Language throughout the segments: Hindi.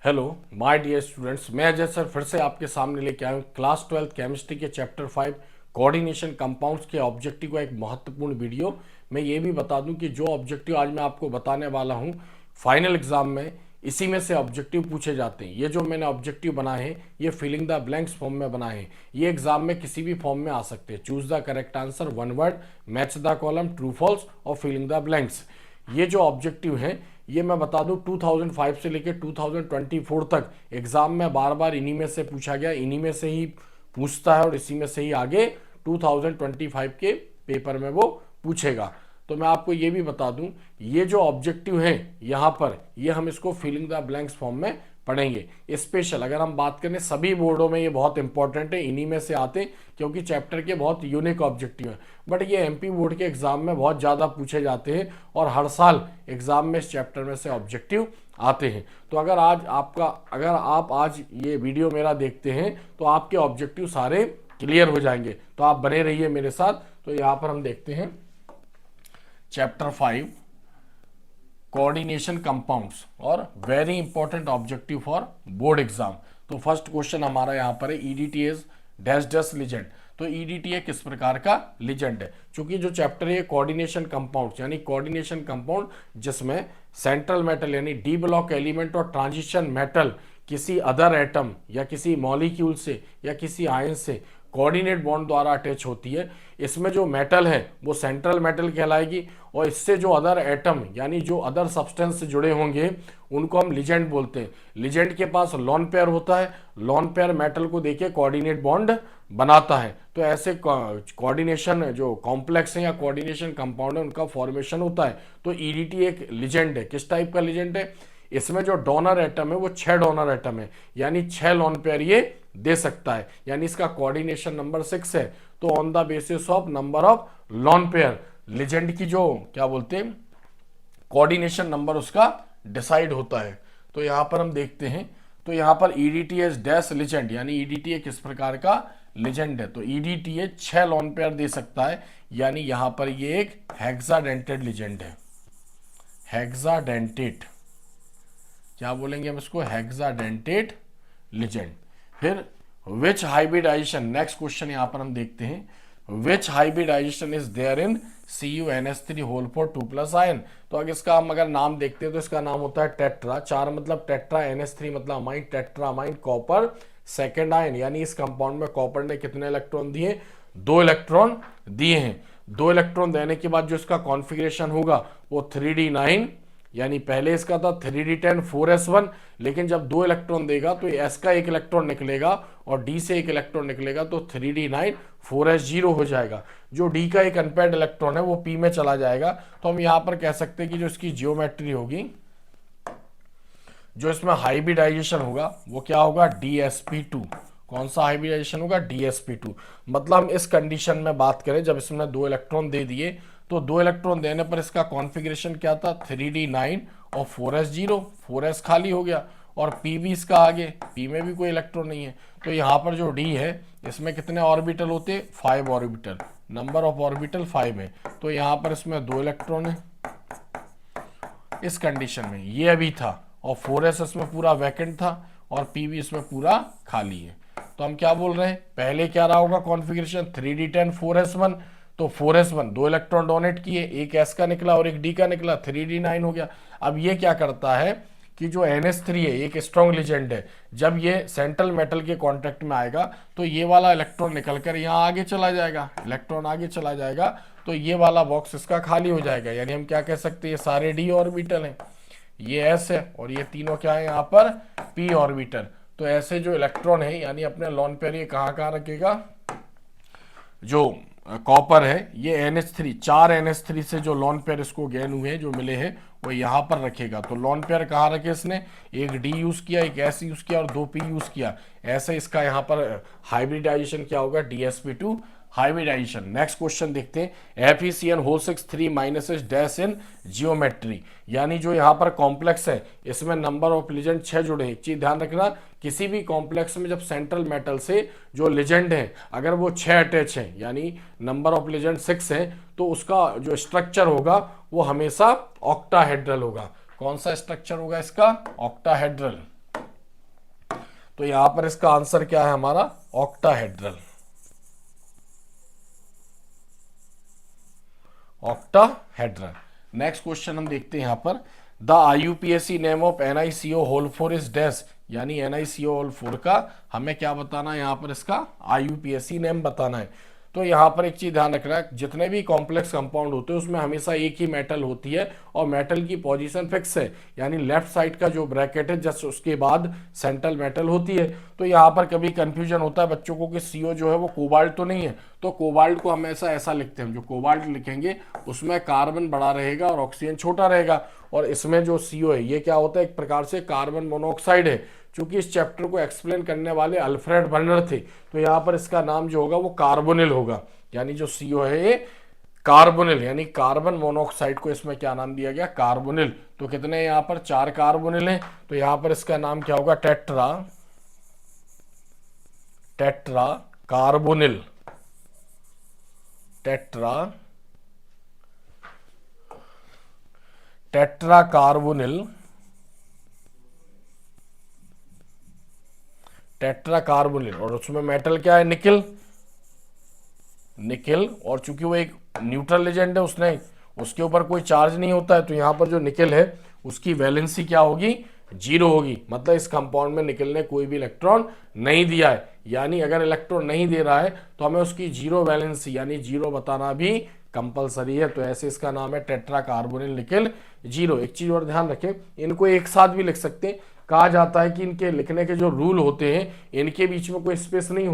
हेलो माय डियर स्टूडेंट्स, मैं अजय सर फिर से आपके सामने लेके आया हूँ क्लास 12 केमिस्ट्री के चैप्टर 5 कोऑर्डिनेशन कंपाउंड्स के ऑब्जेक्टिव का एक महत्वपूर्ण वीडियो। मैं ये भी बता दूं कि जो ऑब्जेक्टिव आज मैं आपको बताने वाला हूँ फाइनल एग्जाम में इसी में से ऑब्जेक्टिव पूछे जाते हैं। ये जो मैंने ऑब्जेक्टिव बनाए हैं ये फिलिंग द ब्लैंक्स फॉर्म में बनाए हैं। ये एग्जाम में किसी भी फॉर्म में आ सकते हैं। Choose the correct answer, one word, match the column, true false और फिलिंग द ब्लैंक्स। ये जो ऑब्जेक्टिव हैं ये मैं बता दूं 2005 से लेकर 2024 तक एग्जाम में बार बार इन्हीं में से पूछा गया, इन्हीं में से ही पूछता है और इसी में से ही आगे 2025 के पेपर में वो पूछेगा। तो मैं आपको ये भी बता दूं ये जो ऑब्जेक्टिव है यहाँ पर ये हम इसको फिलिंग द ब्लैंक्स फॉर्म में पढ़ेंगे। स्पेशल अगर हम बात करें सभी बोर्डों में ये बहुत इंपॉर्टेंट है, इन्हीं में से आते क्योंकि चैप्टर के बहुत यूनिक ऑब्जेक्टिव हैं। बट ये एमपी बोर्ड के एग्जाम में बहुत ज़्यादा पूछे जाते हैं और हर साल एग्जाम में इस चैप्टर में से ऑब्जेक्टिव आते हैं। तो अगर आप आज ये वीडियो मेरा देखते हैं तो आपके ऑब्जेक्टिव सारे क्लियर हो जाएंगे। तो आप बने रहिए मेरे साथ। तो यहाँ पर हम देखते हैं चैप्टर 5 कोऑर्डिनेशन कंपाउंड्स और very important objective for board exam. तो फर्स्ट क्वेश्चन हमारा यहाँ पर है EDT is dash dash legend. तो ईडीटी है किस प्रकार का लिजेंड है। चूंकि जो चैप्टर है कोऑर्डिनेशन कंपाउंड्स यानी कोऑर्डिनेशन कंपाउंड जिसमें सेंट्रल मेटल यानी डी ब्लॉक एलिमेंट और ट्रांजिशन मेटल किसी अदर एटम या किसी मॉलिक्यूल से या किसी आयन से कोऑर्डिनेट बॉन्ड द्वारा अटैच होती है। इसमें जो मेटल है वो सेंट्रल मेटल कहलाएगी और इससे जो अदर एटम यानी जो अदर सब्सटेंस से जुड़े होंगे उनको हम लिजेंड बोलते हैं। लिजेंड के पास लॉन पेयर होता है, लॉन पेयर मेटल को देके कोऑर्डिनेट बॉन्ड बनाता है। तो ऐसे कोऑर्डिनेशन जो कॉम्प्लेक्स है या कोऑर्डिनेशन कंपाउंड है उनका फॉर्मेशन होता है। तो ईडीटी एक लिजेंड है। किस टाइप का लिजेंड है? इसमें जो डोनर एटम है वो 6 डोनर एटम है यानी 6 लॉन पेयर ये दे सकता है, यानी इसका कोऑर्डिनेशन नंबर 6 है। तो on the basis of number of lone pair legend की जो क्या बोलते हैं कोऑर्डिनेशन नंबर उसका डिसाइड होता है। तो यहां पर हम देखते हैं तो यहां पर ईडीटी एज डैश लिजेंड यानी ईडीटी किस प्रकार का लिजेंड है। तो ईडीटी 6 लॉन पेयर दे सकता है यानी यहां पर ये एक हेक्साडेंटेड लिजेंड है। हेक्साडेंटेड क्या बोलेंगे हम इसको? Hexadentate legend. फिर विच हाइब्रिडाइजेशन, नेक्स्ट क्वेश्चन यहां पर हम देखते हैं which hybridisation is there in CuNH3 whole for 2+ ion. तो अगर इसका हम अगर नाम देखते हैं तो इसका नाम होता है टेट्रा। 4 मतलब टेट्रा, NH3 मतलब amine, tetra amine copper second ion. यानी इस कंपाउंड में कॉपर ने कितने इलेक्ट्रॉन दिए? 2 इलेक्ट्रॉन दिए हैं। 2 इलेक्ट्रॉन देने के बाद जो इसका कॉन्फ़िगरेशन होगा वो 3D9 यानी पहले इसका था 3D10 4s1, लेकिन जब 2 इलेक्ट्रॉन देगा तो S का 1 इलेक्ट्रॉन निकलेगा और D से 1 इलेक्ट्रॉन निकलेगा तो 3D9 4s0 हो जाएगा। जो D का एक अनपेयर्ड इलेक्ट्रॉन है वो P में चला जाएगा। तो हम यहां पर कह सकते हैं कि जो इसकी जियोमेट्री होगी, जो इसमें हाइब्रिडाइजेशन होगा वो क्या होगा? DsP2। कौन सा हाइब्रिडाइजेशन होगा? DsP2। मतलब हम इस कंडीशन में बात करें जब इसमें 2 इलेक्ट्रॉन दे दिए तो 2 इलेक्ट्रॉन देने पर इसका कॉन्फ़िगरेशन क्या था? 3D9 और 4s0, 4s खाली हो गया और P भी इसका आगे, P में भी कोई इलेक्ट्रॉन नहीं है। तो यहाँ पर जो D है इसमें कितने ऑर्बिटल होते? 5 ऑर्बिटल। नंबर ऑफ ऑर्बिटल 5 है। तो यहाँ पर इसमें 2 इलेक्ट्रॉन है इस कंडीशन में, ये अभी था और 4s इसमें पूरा वैकेंट था और P भी इसमें पूरा खाली है। तो हम क्या बोल रहे हैं? पहले क्या रहा होगा कॉन्फ़िगरेशन? 3D10 4s1। तो 4s1 2 इलेक्ट्रॉन डोनेट किए, एक S का निकला और एक D का निकला, 3D9 हो गया। अब ये क्या करता है कि जो NH3 है एक स्ट्रॉन्ग लिजेंड है, जब ये सेंट्रल मेटल के कांटेक्ट में आएगा तो ये वाला इलेक्ट्रॉन निकलकर यहाँ आगे चला जाएगा, इलेक्ट्रॉन आगे चला जाएगा तो ये वाला बॉक्स इसका खाली हो जाएगा। यानी हम क्या कह सकते हैं? ये सारे D ऑर्बिटल हैं, ये S है और ये तीनों क्या है यहाँ पर? P orbital. तो ऐसे जो इलेक्ट्रॉन है यानी अपने लॉन पेयर ये कहाँ कहाँ रखेगा? जो कॉपर है ये NH3, 4 NH3 से जो लॉन पेयर इसको गेन हुए जो मिले हैं वो यहाँ पर रखेगा। तो लॉन पेयर कहाँ रखे इसने? एक D यूज किया, एक S यूज किया और 2 P यूज किया। ऐसे इसका यहाँ पर हाइब्रिडाइजेशन क्या होगा? DsP2 hybridisation. नेक्स्ट क्वेश्चन देखते हैं FeCN6 3- डैश इन जियोमेट्री। यानी जो यहाँ पर कॉम्प्लेक्स है इसमें नंबर ऑफ लिजेंड 6 जुड़े हैं। एक चीज ध्यान रखना, किसी भी कॉम्प्लेक्स में जब सेंट्रल मेटल से जो लिजेंड है अगर वो 6 अटैच है यानी नंबर ऑफ लिजेंड 6 है तो उसका जो स्ट्रक्चर होगा वो हमेशा ऑक्टाहेड्रल होगा। कौन सा स्ट्रक्चर होगा इसका? ऑक्टाहेड्रल। तो यहां पर इसका आंसर क्या है हमारा, ऑक्टाहेड्रल। ऑक्टाहेड्रल। नेक्स्ट क्वेश्चन हम देखते हैं यहां पर, the IUPAC name of NiCO whole 4 is dash, यानी NiCO होल 4 का हमें क्या बताना है, यहां पर इसका IUPAC नेम बताना है। तो यहाँ पर एक चीज ध्यान रखना है, जितने भी कॉम्प्लेक्स कंपाउंड होते हैं उसमें हमेशा एक ही मेटल होती है और मेटल की पोजीशन फिक्स है, यानी लेफ्ट साइड का जो ब्रैकेट है जस्ट उसके बाद सेंट्रल मेटल होती है। तो यहाँ पर कभी कंफ्यूजन होता है बच्चों को कि CO जो है वो कोबाल्ट तो नहीं है, तो कोबाल्ट को हमेशा ऐसा लिखते हैं, जो कोबाल्ट लिखेंगे उसमें कार्बन बड़ा रहेगा और ऑक्सीजन छोटा रहेगा, और इसमें जो CO है ये क्या होता है, एक प्रकार से कार्बन मोनोऑक्साइड है। चूंकि इस चैप्टर को एक्सप्लेन करने वाले अल्फ्रेड बर्नर थे, तो यहाँ पर इसका नाम जो होगा वो कार्बोनिल होगा, यानी जो CO है ये कार्बोनिल, यानी कार्बन मोनोऑक्साइड को इसमें क्या नाम दिया गया, कार्बोनिल। तो कितने यहाँ पर 4 कार्बोनिल हैं, तो यहाँ पर इसका नाम क्या होगा, tetra, tetra carbonyl, tetra, tetra carbonyl, tetra carbonyl. और उसमें मेटल क्या है, निकिल, निकिल। और चूंकि वो एक न्यूट्रल एजेंट है, उसने उसके ऊपर कोई चार्ज नहीं होता है, तो यहाँ पर जो निकिल है उसकी वैलेंसी क्या होगी, 0 होगी। मतलब इस कंपाउंड में निकिल ने कोई भी इलेक्ट्रॉन नहीं दिया है, यानी अगर इलेक्ट्रॉन नहीं दे रहा है तो हमें उसकी 0 वैलेंसी यानी 0 बताना भी कंपलसरी है। तो ऐसे इसका नाम है टेट्रा कार्बोनिल निकिल 0। एक चीज और ध्यान रखें, इनको एक साथ भी लिख सकते हैं। कहा जाता है कि इनके लिखने के जो रूल होते हैं इनके बीच में कोई स्पेस नहीं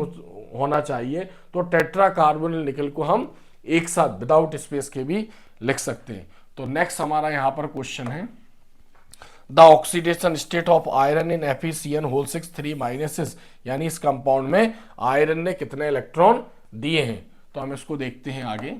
होना चाहिए, तो टेट्रा कार्बोनिल निकिल को हम एक साथ विदाउट स्पेस के भी लिख सकते हैं। तो नेक्स्ट हमारा यहां पर क्वेश्चन है, the oxidation state of iron in FeCN whole 6 3 यानी इस कंपाउंड में आयरन ने कितने इलेक्ट्रॉन दिए हैं। तो हम इसको देखते हैं आगे।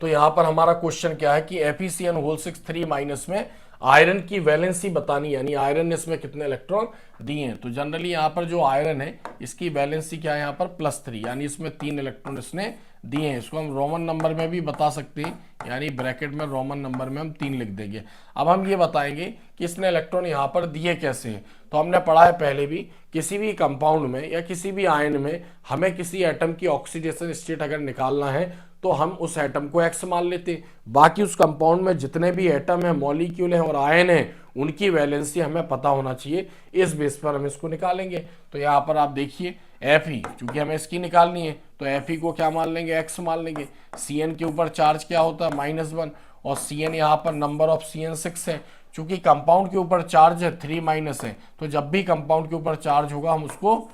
तो यहां पर हमारा क्वेश्चन क्या है कि FeCN होल 6 3 में आयरन की वैलेंसी बतानी, यानी आयरन ने इसमें कितने इलेक्ट्रॉन दिए हैं। तो जनरली यहां पर जो आयरन है इसकी वैलेंसी क्या है, यहां पर +3, यानी इसमें 3 इलेक्ट्रॉन इसने दिए हैं। इसको हम रोमन नंबर में भी बता सकते हैं, यानी ब्रैकेट में रोमन नंबर में हम 3 लिख देंगे। अब हम ये बताएंगे कि इसने इलेक्ट्रॉन यहाँ पर दिए कैसे हैं। तो हमने पढ़ा है पहले भी, किसी भी कंपाउंड में या किसी भी आयन में हमें किसी एटम की ऑक्सीडेशन स्टेट अगर निकालना है तो हम उस एटम को X मान लेते हैं। बाकी उस कंपाउंड में जितने भी एटम है, मॉलिक्यूल है और आयन है, उनकी वैलेंसी हमें पता होना चाहिए, इस बेस पर हम इसको निकालेंगे। तो यहाँ पर आप देखिए Fe, चूंकि हमें इसकी निकालनी है तो Fe को क्या मान लेंगे, X मान लेंगे। Cn के ऊपर चार्ज क्या होता है, -1, और Cn यहाँ पर नंबर ऑफ Cn 6 है। चूंकि कंपाउंड के ऊपर चार्ज है 3- है, तो जब भी कंपाउंड के ऊपर चार्ज होगा हम उसको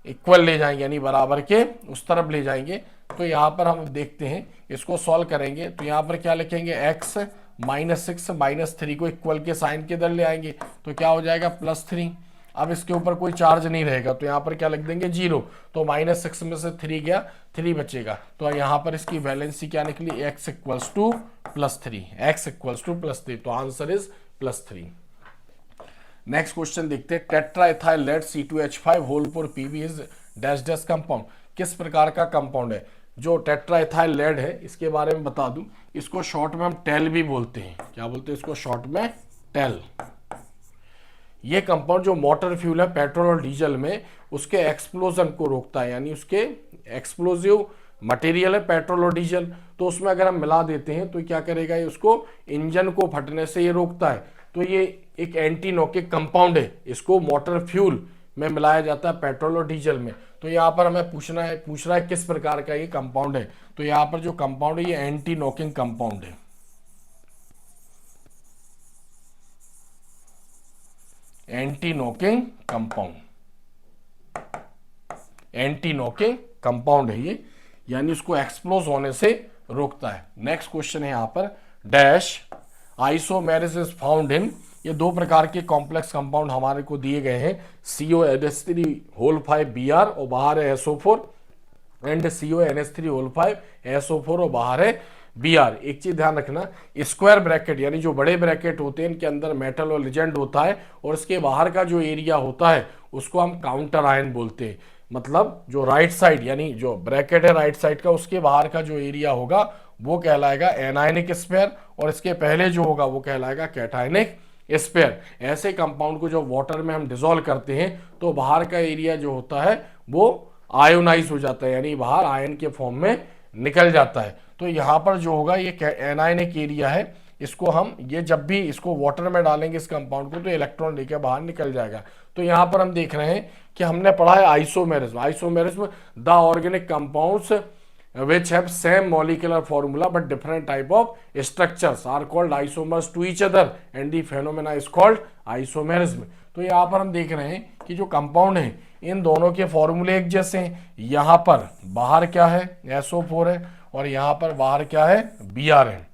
इक्वल ले जाएंगे, यानी बराबर के उस तरफ ले जाएंगे। तो यहाँ पर हम देखते हैं, इसको सॉल्व करेंगे तो यहाँ पर क्या लिखेंगे, x -6 -3 को इक्वल के साइन के इधर ले आएंगे तो क्या हो जाएगा +3। अब इसके ऊपर कोई चार्ज नहीं रहेगा तो यहाँ पर क्या लिख देंगे 0, तो -6 में से 3 गया, 3 बचेगा। तो यहाँ पर इसकी वैलेंसी क्या निकली, x = +3, x = +3, तो आंसर इज +3। नेक्स्ट क्वेश्चन देखते हैं, tetraethyl lead C2H5 whole 4 Pb is dash dash compound, किस प्रकार का कंपाउंड है। जो टेट्राइथाइल लेड है इसके बारे में बता दूं, इसको शॉर्ट में हम टेल भी बोलते हैं। क्या बोलते हैं इसको शॉर्ट में, टेल। ये कंपाउंड जो मोटर फ्यूल है पेट्रोल और डीजल में, उसके एक्सप्लोजन को रोकता है, यानी उसके एक्सप्लोजिव मटेरियल है पेट्रोल और डीजल, तो उसमें अगर हम मिला देते हैं तो क्या करेगा, ये उसको इंजन को फटने से ये रोकता है। तो ये एक एंटी नॉकिक कंपाउंड है, इसको मोटर फ्यूल में मिलाया जाता है पेट्रोल और डीजल में। तो यहाँ पर हमें पूछ रहा है किस प्रकार का ये कंपाउंड है। तो यहाँ पर जो कंपाउंड है ये एंटी नॉकिंग कंपाउंड है, anti knocking compound, anti knocking compound है ये, यानी उसको एक्सप्लोज होने से रोकता है। नेक्स्ट क्वेश्चन है यहाँ पर, dash isomerism is found in, ये 2 प्रकार के कॉम्प्लेक्स कंपाउंड हमारे को दिए गए हैं, CONH3 होल 5 Br और बाहर है SO4, and CONH3 whole 5 SO4 और बाहर है Br। एक चीज ध्यान रखना, स्क्वायर ब्रैकेट यानी जो बड़े ब्रैकेट होते हैं इनके अंदर मेटल और लिजेंड होता है और इसके बाहर का जो एरिया होता है उसको हम काउंटर आयन बोलते हैं। मतलब जो राइट साइड यानी जो ब्रैकेट है राइट साइड का उसके बाहर का जो एरिया होगा वो कहलाएगा एनायनिक स्फीयर और इसके पहले जो होगा वो कहलाएगा कैटायनिक स्फीयर। ऐसे कंपाउंड को जो वाटर में हम डिसॉल्व करते हैं तो बाहर का एरिया जो होता है वो आयोनाइज हो जाता है यानी बाहर आयन के फॉर्म में निकल जाता है। तो यहाँ पर जो होगा ये एनायनिक एरिया है, इसको हम ये जब भी इसको वाटर में डालेंगे इस कंपाउंड को तो इलेक्ट्रॉन लेके बाहर निकल जाएगा। तो यहाँ पर हम देख रहे हैं कि हमने पढ़ा है isomerism. Isomerism the organic compounds which have same molecular formula but different type of structures are called isomers to each other and the phenomena is called isomerism। तो यहाँ पर हम देख रहे हैं कि जो कंपाउंड है इन दोनों के फॉर्मूले एक जैसे हैं। यहाँ पर बाहर क्या है SO4 है और यहाँ पर बाहर क्या है Br है।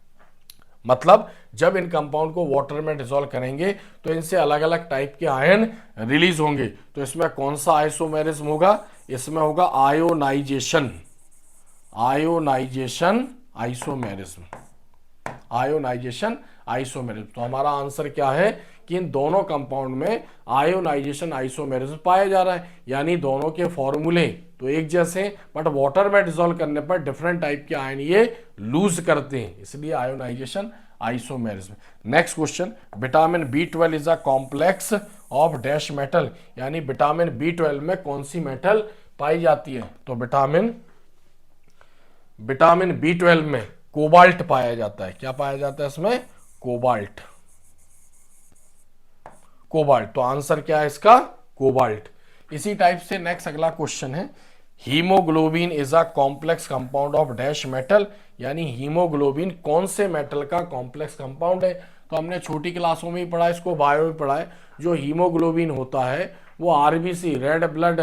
मतलब जब इन कंपाउंड को वाटर में डिसॉल्व करेंगे तो इनसे अलग अलग टाइप के आयन रिलीज होंगे। तो इसमें कौन सा आइसोमेरिज्म होगा, इसमें होगा ionization, ionization isomerism, ionization isomerism. तो हमारा आंसर क्या है कि इन दोनों कंपाउंड में आयोनाइजेशन आइसोमेरिज्म पाया जा रहा है यानी दोनों के फॉर्मूले तो एक जैसे बट वाटर में डिसॉल्व करने पर डिफरेंट टाइप के आयन ये लूज करते हैं, इसलिए ionization isomerism. Next question, vitamin B12 is a complex of dash metal यानी विटामिन B12 में कौन सी मेटल पाई जाती है। तो विटामिन B12 में कोबाल्ट पाया जाता है। क्या पाया जाता है इसमें, कोबाल्ट, कोबाल्ट। तो आंसर क्या है इसका, कोबाल्ट। इसी टाइप से नेक्स्ट अगला क्वेश्चन है, haemoglobin is a complex compound of dash metal यानी हीमोग्लोबिन कौन से मेटल का कॉम्प्लेक्स कंपाउंड है। तो हमने छोटी क्लासों में ही पढ़ा है, इसको बायो में पढ़ा है। जो हीमोग्लोबिन होता है वो आरबीसी रेड ब्लड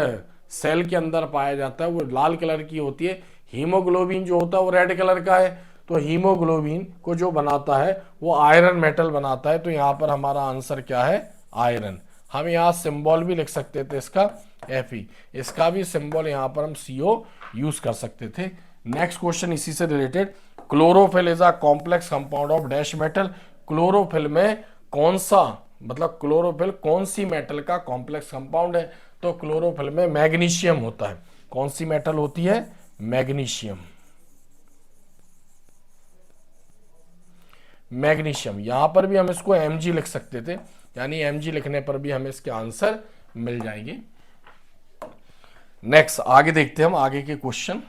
सेल के अंदर पाया जाता है, वो लाल कलर की होती है। हीमोग्लोबिन जो होता है वो रेड कलर का है। तो हीमोग्लोबिन को जो बनाता है वो आयरन मेटल बनाता है। तो यहाँ पर हमारा आंसर क्या है, आयरन। हम यहाँ सिंबल भी लिख सकते थे इसका Fe, इसका भी सिंबल यहाँ पर हम CO यूज कर सकते थे। नेक्स्ट क्वेश्चन इसी से related, chlorophyll is a complex compound of dash metal. Chlorophyll में कौन सा, मतलब क्लोरोफिल कौन सी मेटल का कॉम्प्लेक्स कंपाउंड है। तो क्लोरोफिल में मैग्नीशियम होता है। कौन सी मेटल होती है, मैग्नीशियम, मैग्नीशियम। यहां पर भी हम इसको Mg लिख सकते थे यानी Mg लिखने पर भी हमें इसके आंसर मिल जाएंगे। नेक्स्ट आगे देखते हैं हम आगे के क्वेश्चन।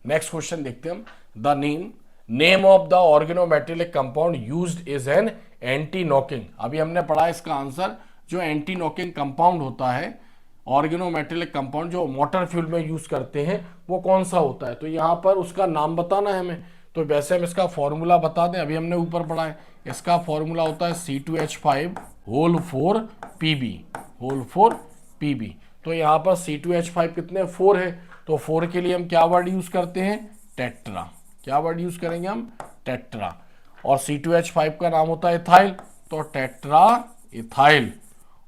नेक्स्ट क्वेश्चन देखते हैं हम, the name of the organometallic compound used is an anti knocking. अभी हमने पढ़ा इसका आंसर, जो एंटी नॉकिंग कंपाउंड होता है ऑर्गेनोमेटेलिक कंपाउंड जो मोटर फ्यूल में यूज करते हैं वो कौन सा होता है। तो यहाँ पर उसका नाम बताना है हमें। तो वैसे हम इसका फॉर्मूला बता दें, अभी हमने ऊपर पढ़ा है। इसका फॉर्मूला होता है C2H5 whole 4 PB, whole 4 PB। तो यहाँ पर C2H5 कितने 4 है, तो 4 के लिए हम क्या वर्ड यूज करते हैं, टेट्रा। क्या वर्ड यूज करेंगे हम, टेट्रा। और C2H5 का नाम होता है इथाइल, तो टेट्रा इथाइल।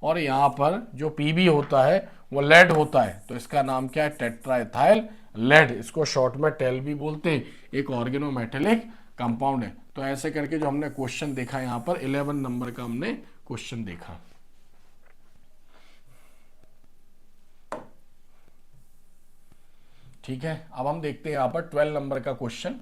और यहाँ पर जो PB होता है वो लेड होता है, तो इसका नाम क्या है, टेट्रा इथाइल लेड। इसको शॉर्ट में टेल भी बोलते हैं, एक ऑर्गेनोमेटेलिक कंपाउंड है। तो ऐसे करके जो हमने क्वेश्चन देखा यहाँ पर 11 नंबर का हमने क्वेश्चन देखा। ठीक है, अब हम देखते हैं यहाँ पर 12 नंबर का question,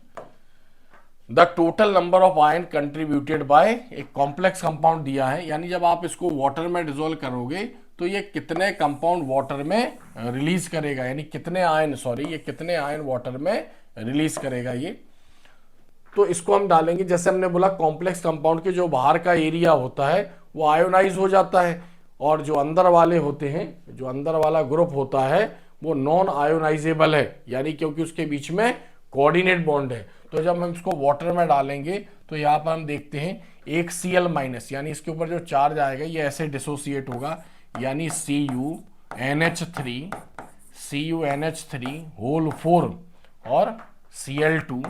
the total number of ion contributed bye, एक कॉम्प्लेक्स कंपाउंड दिया है यानी जब आप इसको वाटर में डिसॉल्व करोगे तो ये कितने कंपाउंड वाटर में रिलीज करेगा, यानी कितने आयन, सॉरी ये कितने आयन वाटर में रिलीज करेगा ये। तो इसको हम डालेंगे, जैसे हमने बोला कॉम्प्लेक्स कंपाउंड के जो बाहर का एरिया होता है वो आयोनाइज हो जाता है और जो अंदर वाले होते हैं, जो अंदर वाला ग्रुप होता है वो नॉन आयोनाइजेबल है यानी क्योंकि उसके बीच में कोऑर्डिनेट बॉन्ड है। तो जब हम इसको वाटर में डालेंगे तो यहाँ पर हम देखते हैं एक Cl माइनस यानी इसके ऊपर जो चार्ज आएगा ये ऐसे डिसोसिएट होगा यानी Cu NH3 CuNH3 होल 4 और Cl2,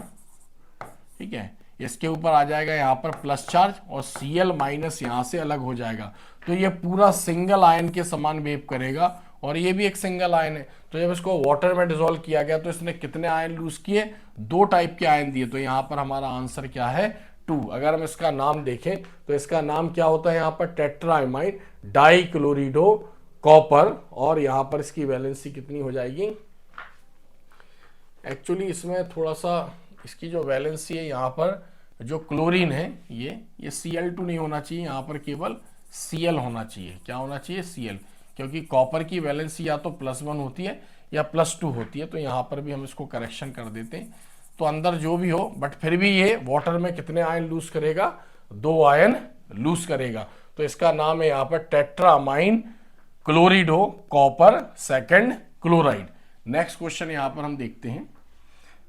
ठीक है, इसके ऊपर आ जाएगा यहाँ पर प्लस चार्ज और Cl माइनस यहाँ से अलग हो जाएगा। तो ये पूरा सिंगल आयन के समान बिहेव करेगा और ये भी एक सिंगल आयन है। तो जब इसको वाटर में डिसॉल्व किया गया तो इसने कितने आयन लूज किए, 2 टाइप के आयन दिए। तो यहाँ पर हमारा आंसर क्या है, 2। अगर हम इसका नाम देखें तो इसका नाम क्या होता है यहाँ पर, टेट्राइमाइड डाइक्लोरिडो कॉपर, और यहाँ पर इसकी वैलेंसी कितनी हो जाएगी, एक्चुअली इसमें थोड़ा सा इसकी जो वैलेंसी है यहाँ पर जो क्लोरीन है ये Cl2 नहीं होना चाहिए, यहाँ पर केवल Cl होना चाहिए। क्या होना चाहिए, Cl, क्योंकि कॉपर की वैलेंसी या तो +1 होती है या +2 होती है। तो यहाँ पर भी हम इसको करेक्शन कर देते हैं। तो अंदर जो भी हो, बट फिर भी ये वाटर में कितने आयन लूज करेगा, 2 आयन लूज करेगा। तो इसका नाम है यहाँ पर tetraammine chlorido copper second chloride. Next question यहाँ पर हम देखते हैं,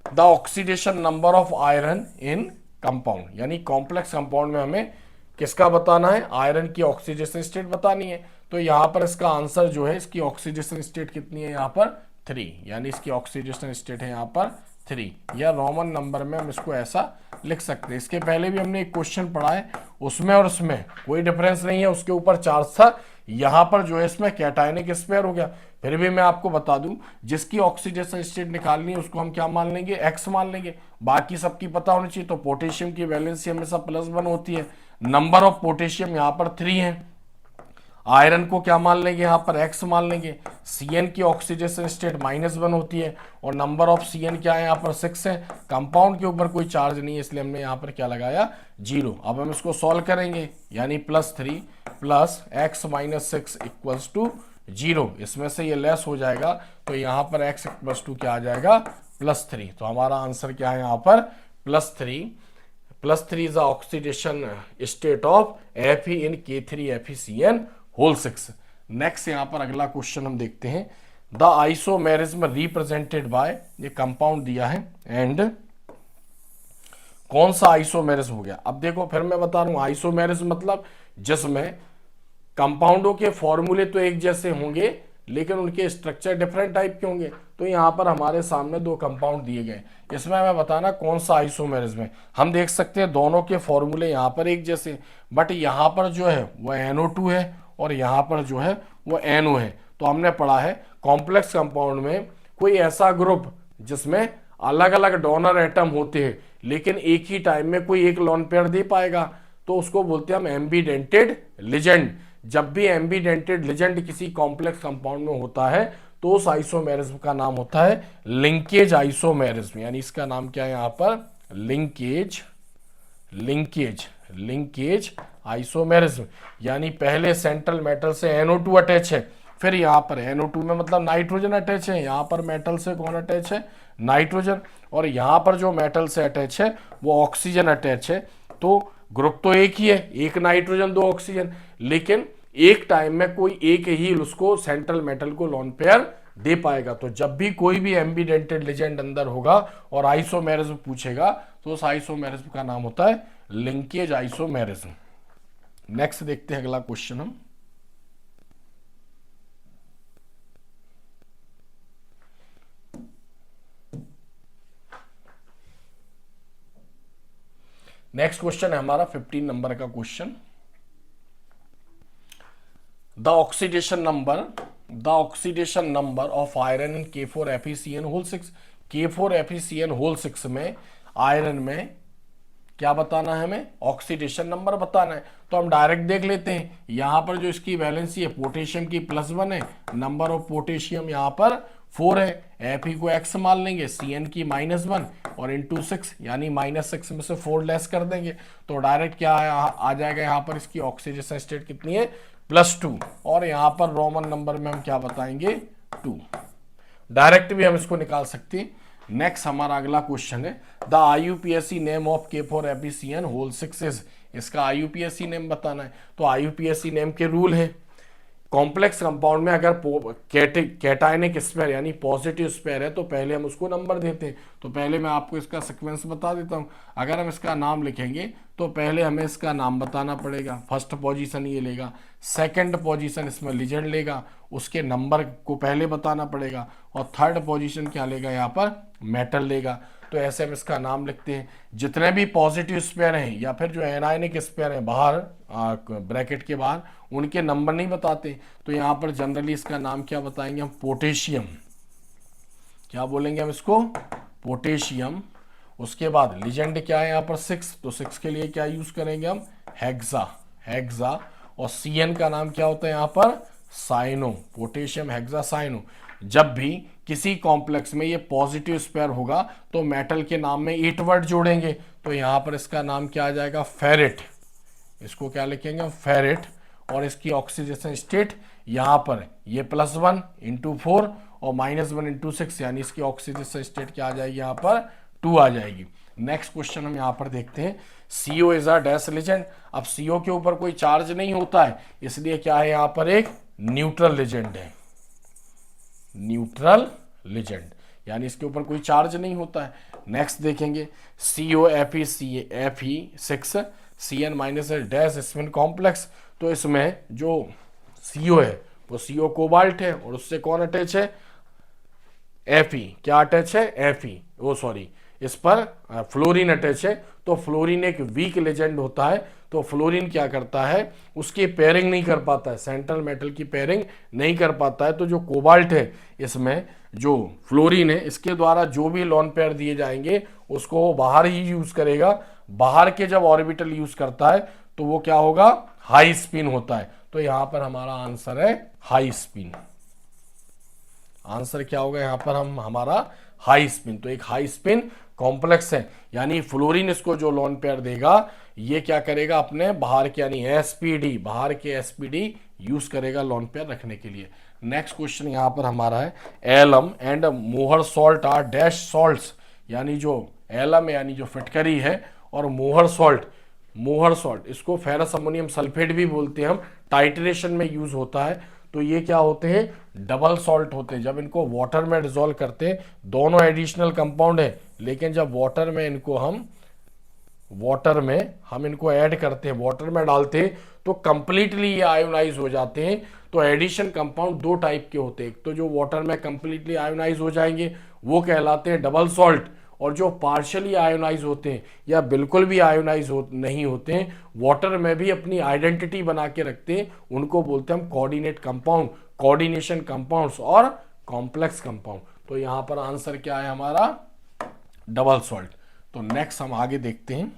the oxidation number of iron in compound, यानी कॉम्प्लेक्स कंपाउंड में हमें किसका बताना है, आयरन की ऑक्सीडेशन स्टेट बतानी है। तो यहाँ पर इसका आंसर जो है, इसकी ऑक्सीडेशन स्टेट कितनी है यहाँ पर, 3, यानी इसकी ऑक्सीडेशन स्टेट है यहाँ पर 3, या रोमन नंबर में हम इसको ऐसा लिख सकते हैं। इसके पहले भी हमने एक क्वेश्चन पढ़ा है, उसमें और उसमें कोई डिफरेंस नहीं है, उसके ऊपर चार्ज था, यहाँ पर जो है इसमें कैटायनिक स्पेयर हो गया। फिर भी मैं आपको बता दूं, जिसकी ऑक्सीडेशन स्टेट निकालनी है उसको हम क्या मान लेंगे, X मान लेंगे, बाकी सबकी पता होनी चाहिए। तो पोटेशियम की वैलेंसी हमेशा +1 होती है, नंबर ऑफ पोटेशियम यहाँ पर 3 है, आयरन को क्या मान लेंगे यहाँ पर, X मान लेंगे। Cn की ऑक्सीडेशन स्टेट -1 होती है और नंबर ऑफ Cn क्या है यहाँ पर 6 है। कंपाउंड के ऊपर कोई चार्ज नहीं है, इसलिए हमने यहाँ पर क्या लगाया, 0। अब हम इसको सॉल्व करेंगे, यानी +3 + x - 6 = 0। इसमें से ये लेस हो जाएगा तो यहाँ पर x = क्या आ जाएगा, +3। तो हमारा आंसर क्या है यहाँ पर, +3 is the oxidation state of Fe in K3FeCN whole 6। Next यहाँ पर अगला क्वेश्चन हम देखते हैं, द आइसोमेरिज्म रिप्रेजेंटेड बाय, ये कंपाउंड दिया है, एंड कौन सा आइसोमेरिज्म हो गया। अब देखो फिर मैं बता रहा हूं, आइसोमेरिज्म मतलब जिसमें कंपाउंडों के फॉर्मूले तो एक जैसे होंगे लेकिन उनके स्ट्रक्चर डिफरेंट टाइप के होंगे। तो यहाँ पर हमारे सामने 2 कंपाउंड दिए गए, इसमें हमें बताना कौन सा आइसोमेरिज्म है। हम देख सकते हैं दोनों के फॉर्मूले यहाँ पर एक जैसे, बट यहाँ पर जो है वो NO2 है और यहाँ पर जो है वो NO है। तो हमने पढ़ा है कॉम्प्लेक्स कंपाउंड में कोई ऐसा ग्रुप जिसमें अलग अलग डोनर एटम होते हैं लेकिन एक ही टाइम में कोई एक लोन पेयर दे पाएगा, तो उसको बोलते हैं हम एम्बीडेंटेड लिजेंड। जब भी एम्बीडेंटेड लिजेंड किसी कॉम्प्लेक्स कंपाउंड में होता है तो उस आइसोमेरिज्म का नाम होता है लिंकेज आइसोमेरिज्म, यानी इसका नाम क्या है यहाँ पर, लिंकेज आइसोमेरिज्म। यानी पहले सेंट्रल मेटल से NO2 अटैच है, फिर यहाँ पर NO2 में मतलब नाइट्रोजन अटैच है, यहाँ पर मेटल से कौन अटैच है, नाइट्रोजन, और यहाँ पर जो मेटल से अटैच है वो ऑक्सीजन अटैच है। तो ग्रुप तो एक ही है, एक नाइट्रोजन 2 ऑक्सीजन, लेकिन एक टाइम में कोई एक ही उसको सेंट्रल मेटल को लोन पेयर दे पाएगा। तो जब भी कोई भी एम्बीडेंटेड लिजेंड अंदर होगा और आइसोमेरिज्म पूछेगा तो उस आइसोमेरिज्म का नाम होता है लिंकेज आइसोमेरिज्म। नेक्स्ट देखते हैं अगला क्वेश्चन हम, नेक्स्ट क्वेश्चन है हमारा 15 नंबर का question, the oxidation number of iron in K4FeCN whole 6। K4FeCN whole 6 में आयरन में क्या बताना है, हमें ऑक्सीडेशन नंबर बताना है। तो हम डायरेक्ट देख लेते हैं, यहां पर जो इसकी वैलेंसी है पोटेशियम की +1 है, नंबर ऑफ पोटेशियम यहां पर 4 है, Fe को X मान लेंगे, Cn की -1 और इंटू 6, यानी -6 में से 4 लेस कर देंगे तो डायरेक्ट क्या आ जाएगा, यहाँ पर इसकी ऑक्सीडेशन स्टेट कितनी है, +2, और यहाँ पर रोमन नंबर में हम क्या बताएंगे, 2। डायरेक्ट भी हम इसको निकाल सकते हैं। नेक्स्ट हमारा अगला क्वेश्चन है, the IUPAC name of K4FeCN whole 6 is, इसका IUPAC नेम बताना है। तो IUPAC नेम के रूल है, कॉम्प्लेक्स कंपाउंड में अगर कैटायनिक स्पेयर यानी पॉजिटिव स्पेयर है तो पहले हम उसको नंबर देते हैं। तो पहले मैं आपको इसका सीक्वेंस बता देता हूँ। अगर हम इसका नाम लिखेंगे तो पहले हमें इसका नाम बताना पड़ेगा। फर्स्ट पोजीशन ये लेगा, सेकंड पोजीशन इसमें लिजेंड लेगा, उसके नंबर को पहले बताना पड़ेगा, और थर्ड पोजीशन क्या लेगा यहाँ पर, मेटल लेगा। तो ऐसे हम इसका नाम लिखते हैं। जितने भी पॉजिटिव स्पेयर हैं या फिर जो एनायनिक स्पेयर हैं बाहर ब्रैकेट के बाहर, उनके नंबर नहीं बताते। तो यहाँ पर जनरली इसका नाम क्या बताएंगे हम, पोटेशियम। क्या बोलेंगे हम इसको, पोटेशियम। उसके बाद लिजेंड क्या है यहाँ पर 6, तो 6 के लिए क्या यूज करेंगे हम, हेक्सा। और सीएन का नाम क्या होता है यहाँ पर, साइनो, पोटेशियम हेक्सा साइनो। जब भी किसी कॉम्प्लेक्स में ये पॉजिटिव स्पेयर होगा तो मेटल के नाम में 8 वर्ड जोड़ेंगे। तो यहाँ पर इसका नाम क्या आ जाएगा, फेरेट। इसको क्या लिखेंगे, फेरेट। और इसकी ऑक्सीडेशन स्टेट यहाँ पर ये +1 × 4 और -1 × 6, यानी इसकी ऑक्सीडेशन स्टेट क्या आ जाएगी, यहाँ पर 2 आ जाएगी। नेक्स्ट क्वेश्चन हम यहाँ पर देखते हैं, CO is a dash legend. अब CO के ऊपर कोई चार्ज नहीं होता है, इसलिए क्या है यहाँ पर एक न्यूट्रल लिजेंड है, न्यूट्रल लिजेंड, यानी इसके ऊपर कोई चार्ज नहीं होता है। नेक्स्ट देखेंगे CO Fe6 Cn- dash spin complex. तो इसमें जो CO है वो CO कोबाल्ट है, और उससे कौन अटैच है, Fe। क्या अटैच है, Fe, वो सॉरी, इस पर फ्लोरीन अटैच है। तो फ्लोरीन एक वीक लेजेंड होता है, तो फ्लोरीन क्या करता है, उसकी पेयरिंग नहीं कर पाता है, सेंट्रल मेटल की पेयरिंग नहीं कर पाता है। तो जो कोबाल्ट है, इसमें जो फ्लोरीन है, इसके द्वारा जो भी लॉन पेयर दिए जाएंगे उसको वो बाहर ही यूज करेगा। बाहर के जब ऑर्बिटल यूज करता है तो वो क्या होगा, हाई स्पिन होता है। तो यहां पर हमारा आंसर है हाई स्पिन। आंसर क्या होगा यहाँ पर, हम हमारा हाई स्पिन। तो एक हाई स्पिन कॉम्प्लेक्स है, यानी फ्लोरीन इसको जो लोन पेयर देगा ये क्या करेगा, अपने बाहर के यानी एसपीडी, बाहर के एसपीडी यूज करेगा लोन पेयर रखने के लिए। नेक्स्ट क्वेश्चन यहाँ पर हमारा है, alum and Mohr salt are dash salts. यानी जो एलम यानी जो फिटकरी है, और मोहर सॉल्ट इसको फेरस अमोनियम सल्फेट भी बोलते हैं हम, टाइट्रेशन में यूज होता है। तो ये क्या होते हैं, डबल सॉल्ट होते हैं। जब इनको वाटर में डिसॉल्व करते हैं, दोनों एडिशनल कंपाउंड है, लेकिन जब वाटर में इनको ऐड करते हैं, वाटर में डालते हैं, तो कंप्लीटली ये आयोनाइज हो जाते हैं। तो एडिशन कंपाउंड 2 टाइप के होते हैं, एक तो जो वाटर में कंप्लीटली आयोनाइज हो जाएंगे वो कहलाते हैं डबल सॉल्ट, और जो पार्शियली आयोनाइज होते हैं या बिल्कुल भी आयोनाइज नहीं होते हैं, वाटर में भी अपनी आइडेंटिटी बना के रखते हैं, उनको बोलते हैं हम कोऑर्डिनेट कंपाउंड, कोऑर्डिनेशन कंपाउंड्स और कॉम्प्लेक्स कंपाउंड। तो यहां पर आंसर क्या है हमारा, डबल सॉल्ट। तो नेक्स्ट हम आगे देखते हैं।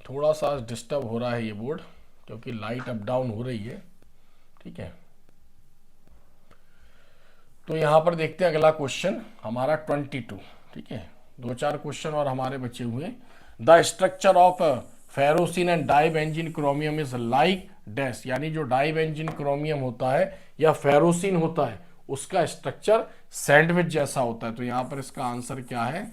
थोड़ा सा डिस्टर्ब हो रहा है ये बोर्ड, क्योंकि लाइट अप डाउन हो रही है, ठीक है। तो यहां पर देखते हैं अगला क्वेश्चन हमारा 22, ठीक है। 2-4 क्वेश्चन और हमारे बचे हुए। The structure of ferrocene and dibenzene chromium is like dash. यानी जो डाइबेंजीन क्रोमियम होता है या फेरोसिन होता है, उसका स्ट्रक्चर सैंडविच जैसा होता है। तो यहां पर इसका आंसर क्या है,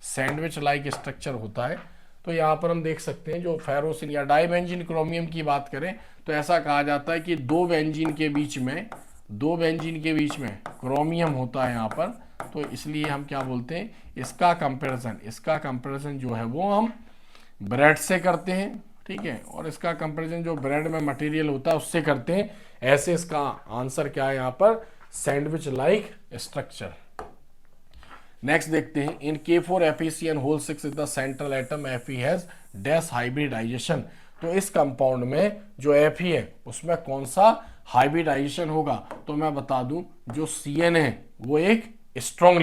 सैंडविच लाइक स्ट्रक्चर होता है। तो यहाँ पर हम देख सकते हैं, जो फेरोसिन या डाइबेंजीन क्रोमियम की बात करें तो ऐसा कहा जाता है कि दो बेंजीन के बीच में क्रोमियम होता है यहाँ पर। तो इसलिए हम क्या बोलते हैं, इसका कंपैरिजन जो है वो हम ब्रेड से करते हैं, ठीक है, और इसका कंपैरिजन जो ब्रेड में मटेरियल होता है उससे करते हैं। ऐसे इसका आंसर क्या है यहाँ पर, सैंडविच लाइक स्ट्रक्चर। नेक्स्ट देखते हैं, in K4FeCN6 is the central atom, Fe has dash hybridization. तो इस कंपाउंड में जो Fe है उसमें कौन सा हाइब्रिडाइजेशन होगा। तो मैं बता दूं, जो Cn है वो एक स्ट्रॉन्ग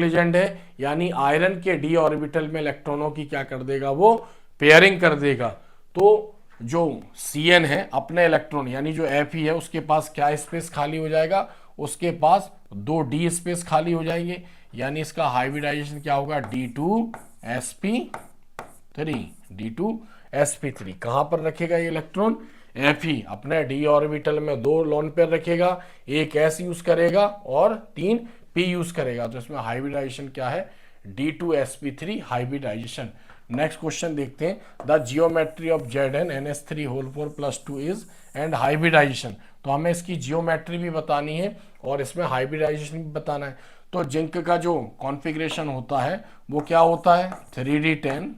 लिजेंड है, यानी आयरन के d ऑर्बिटल में इलेक्ट्रॉनों की क्या कर देगा, वो पेयरिंग कर देगा। तो जो Cn है अपने इलेक्ट्रॉन यानी जो Fe है उसके पास क्या स्पेस खाली हो जाएगा, उसके पास 2 d स्पेस खाली हो जाएंगे, यानी इसका हाइब्रिडाइजेशन क्या होगा, D2sp3। कहां पर रखेगा ये इलेक्ट्रॉन, Fe अपने d ऑर्बिटल में 2 लोन पेयर रखेगा, एक s यूज करेगा और 3 p यूज करेगा। तो इसमें हाइब्रिडाइजेशन क्या है, D2sp3 हाइब्रिडाइजेशन। नेक्स्ट क्वेश्चन देखते हैं, the geometry of Zn NH3 is and hybridization. तो हमें इसकी जियोमेट्री भी बतानी है और इसमें हाइब्रिडाइजेशन भी बताना है। तो जिंक का जो कॉन्फ़िगरेशन होता है वो क्या होता है, 3d10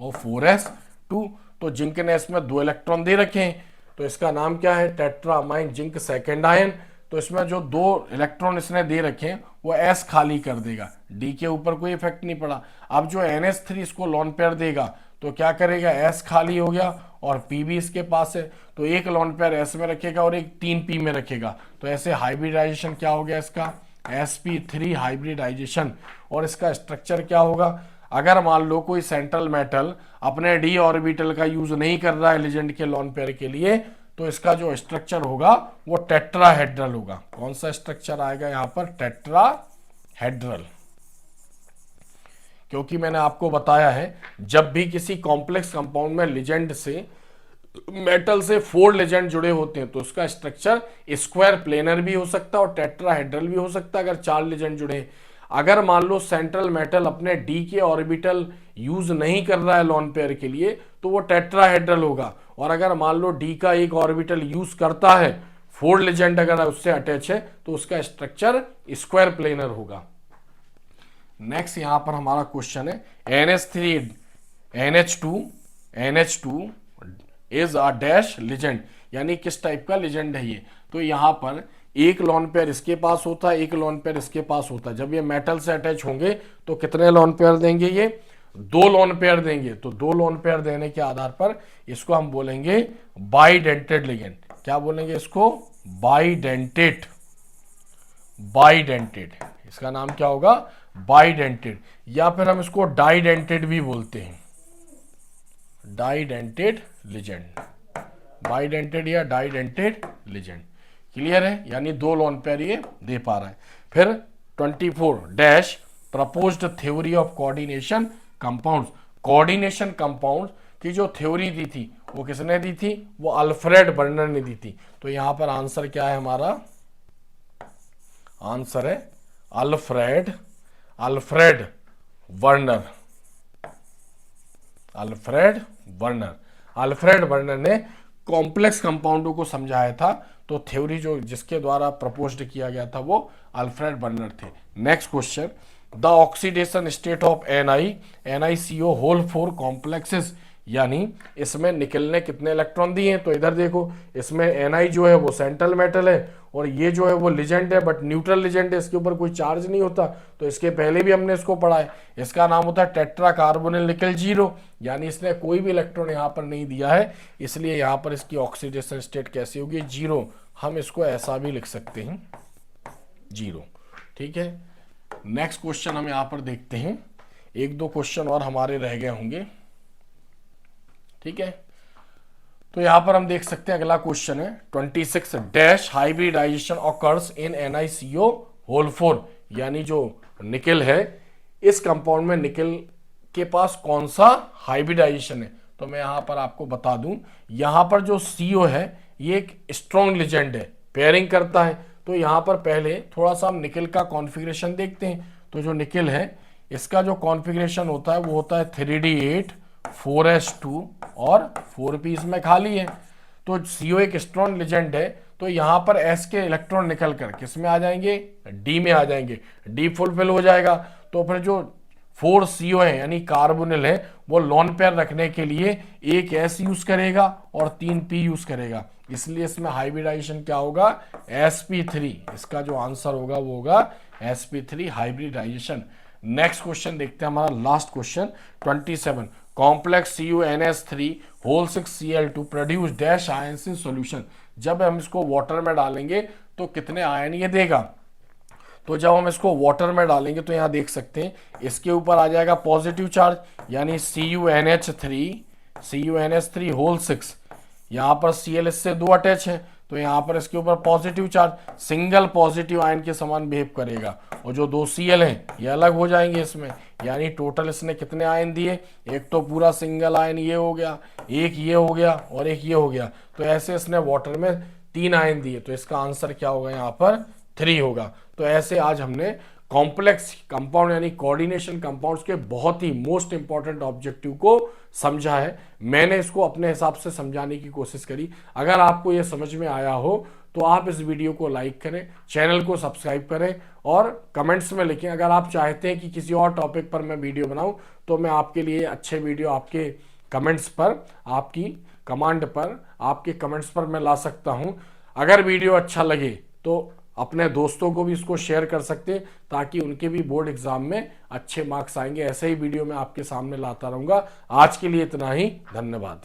और 4s2। तो जिंक ने इसमें 2 इलेक्ट्रॉन दे रखे हैं, तो इसका नाम क्या है, टेट्रामाइन जिंक सेकेंड आयन। तो इसमें जो 2 इलेक्ट्रॉन इसने दे रखे हैं वो s खाली कर देगा, d के ऊपर कोई इफेक्ट नहीं पड़ा। अब जो NH3 इसको लॉन पेयर देगा तो क्या करेगा, s खाली हो गया और p भी इसके पास है, तो एक लॉन पेयर s में रखेगा और एक 3p में रखेगा। तो ऐसे हाइब्रिडाइजेशन क्या हो गया इसका, sp3 हाइब्रिडाइजेशन। और इसका स्ट्रक्चर क्या होगा, अगर मान लो कोई सेंट्रल मेटल अपने d ऑर्बिटल का यूज नहीं कर रहा है लिजेंड के लॉन पेयर के लिए, तो इसका जो स्ट्रक्चर होगा वो टेट्राहेड्रल होगा। कौन सा स्ट्रक्चर आएगा यहाँ पर, टेट्राहेड्रल। क्योंकि मैंने आपको बताया है जब भी किसी कॉम्प्लेक्स कंपाउंड में लिजेंड से मेटल से 4 लिजेंड जुड़े होते हैं तो उसका स्ट्रक्चर स्क्वायर प्लेनर भी हो सकता है और टेट्राहेड्रल भी हो सकता है अगर 4 लिजेंड जुड़े हैं। अगर मान लो सेंट्रल मेटल अपने डी के ऑर्बिटल यूज नहीं कर रहा है लॉन पेयर के लिए तो वो टेट्राहेड्रल होगा, और अगर मान लो डी का एक ऑर्बिटल यूज करता है, 4 लिजेंड अगर उससे अटैच है तो उसका स्ट्रक्चर स्क्वायर प्लेनर होगा। नेक्स्ट यहां पर हमारा क्वेश्चन है, NH2 is a dash legend, यानी किस टाइप का लिजेंड है ये। तो यहां पर एक लॉन पेयर इसके पास होता है, एक लॉन पेयर इसके पास होता है। जब ये मेटल से अटैच होंगे तो कितने लॉन पेयर देंगे, ये 2 लॉन पेयर देंगे। तो 2 लॉन पेयर देने के आधार पर इसको हम बोलेंगे बाइडेंटेड लिगेंड। क्या बोलेंगे इसको, बाइडेंटेड। इसका नाम क्या होगा, बाइडेंटेड, या फिर हम इसको डाइडेंटेड भी बोलते हैं, डाइडेंटेड लिजेंड, बाइडेंटेड या डाइडेंटेड लिजेंड। क्लियर है, यानी 2 लॉन पेयर ये दे पा रहा है। फिर 24 dash proposed theory of coordination compounds. Coordination compounds की जो थ्योरी दी थी वो किसने दी थी, वो अल्फ्रेड बर्नर ने दी थी। तो यहां पर आंसर क्या है, हमारा आंसर है अल्फ्रेड वर्नर। अल्फ्रेड वर्नर ने कॉम्प्लेक्स कंपाउंडों को समझाया था, तो थ्योरी जो जिसके द्वारा प्रपोज्ड किया गया था वो अल्फ्रेड वर्नर थे। Next question, the oxidation state of NiCO whole 4 complexes, यानी इसमें निकल ने कितने इलेक्ट्रॉन दिए हैं। तो इधर देखो, इसमें Ni जो है वो सेंट्रल मेटल है और ये जो है वो लिजेंड है, बट न्यूट्रल लिजेंड है, इसके ऊपर कोई चार्ज नहीं होता। तो इसके पहले भी हमने इसको पढ़ा है, इसका नाम होता है टेट्रा कार्बोनिल निकल 0, यानी इसने कोई भी इलेक्ट्रॉन यहाँ पर नहीं दिया है, इसलिए यहाँ पर इसकी ऑक्सीडेशन स्टेट कैसी होगी, 0। हम इसको ऐसा भी लिख सकते हैं 0, ठीक है। नेक्स्ट क्वेश्चन हम यहाँ पर देखते हैं, 1-2 क्वेश्चन और हमारे रह गए होंगे, ठीक है। तो यहां पर हम देख सकते हैं अगला क्वेश्चन है 26 dash hybridization occurs in NiCO whole 4, यानी जो निकल है इस कंपाउंड में निकल के पास कौन सा हाइब्रिडाइजेशन है। तो मैं यहां पर आपको बता दूं, यहां पर जो CO है ये एक स्ट्रॉन्ग लिजेंड है, पेयरिंग करता है। तो यहां पर पहले थोड़ा सा हम निकल का कॉन्फ़िगरेशन देखते हैं। तो जो निकल है इसका जो कॉन्फ़िगरेशन होता है वो होता है 3d8 4s2 और 4p इसमें खाली है। तो CO एक स्ट्रॉन्ग लिजेंड है, तो यहां पर s के इलेक्ट्रॉन निकल कर किस में आ जाएंगे, d में आ जाएंगे, d फुलफिल हो जाएगा। तो फिर जो 4 CO है यानी कार्बोनिल है वो लॉन पेयर रखने के लिए एक s यूज करेगा और 3 p यूज करेगा, इसलिए इसमें हाइब्रिडाइजेशन क्या होगा, sp3। इसका जो आंसर होगा वो होगा sp3 हाइब्रिडाइजेशन। नेक्स्ट क्वेश्चन देखते हैं, हमारा last question 27 complex CuNH3 whole 6Cl2 produce dash ions in solution. जब हम इसको वाटर में डालेंगे तो कितने आयन ये देगा। तो जब हम इसको वाटर में डालेंगे तो यहां देख सकते हैं इसके ऊपर आ जाएगा पॉजिटिव चार्ज, यानी CuNH3 होल 6, यहां पर Cl इससे 2 अटैच है तो यहां पर इसके ऊपर positive charge single positive ion के समान बिहेव करेगा, और जो 2 Cl हैं ये अलग हो जाएंगे इसमें, यानी टोटल इसने कितने आयन दिए, एक तो पूरा सिंगल आयन ये हो गया, एक ये हो गया और एक ये हो गया। तो ऐसे इसने वाटर में 3 आयन दिए, तो इसका आंसर क्या होगा यहाँ पर 3 होगा। तो ऐसे आज हमने कॉम्प्लेक्स कंपाउंड यानी कोऑर्डिनेशन कंपाउंड्स के बहुत ही मोस्ट इंपॉर्टेंट ऑब्जेक्टिव को समझा है। मैंने इसको अपने हिसाब से समझाने की कोशिश करी। अगर आपको ये समझ में आया हो तो आप इस वीडियो को लाइक करें, चैनल को सब्सक्राइब करें और कमेंट्स में लिखें। अगर आप चाहते हैं कि किसी और टॉपिक पर मैं वीडियो बनाऊं तो मैं आपके लिए अच्छे वीडियो आपके कमेंट्स पर, आपकी कमांड पर, आपके कमेंट्स पर मैं ला सकता हूं। अगर वीडियो अच्छा लगे तो अपने दोस्तों को भी इसको शेयर कर सकते हैं ताकि उनके भी बोर्ड एग्जाम में अच्छे मार्क्स आएंगे। ऐसे ही वीडियो मैं आपके सामने लाता रहूंगा। आज के लिए इतना ही, धन्यवाद।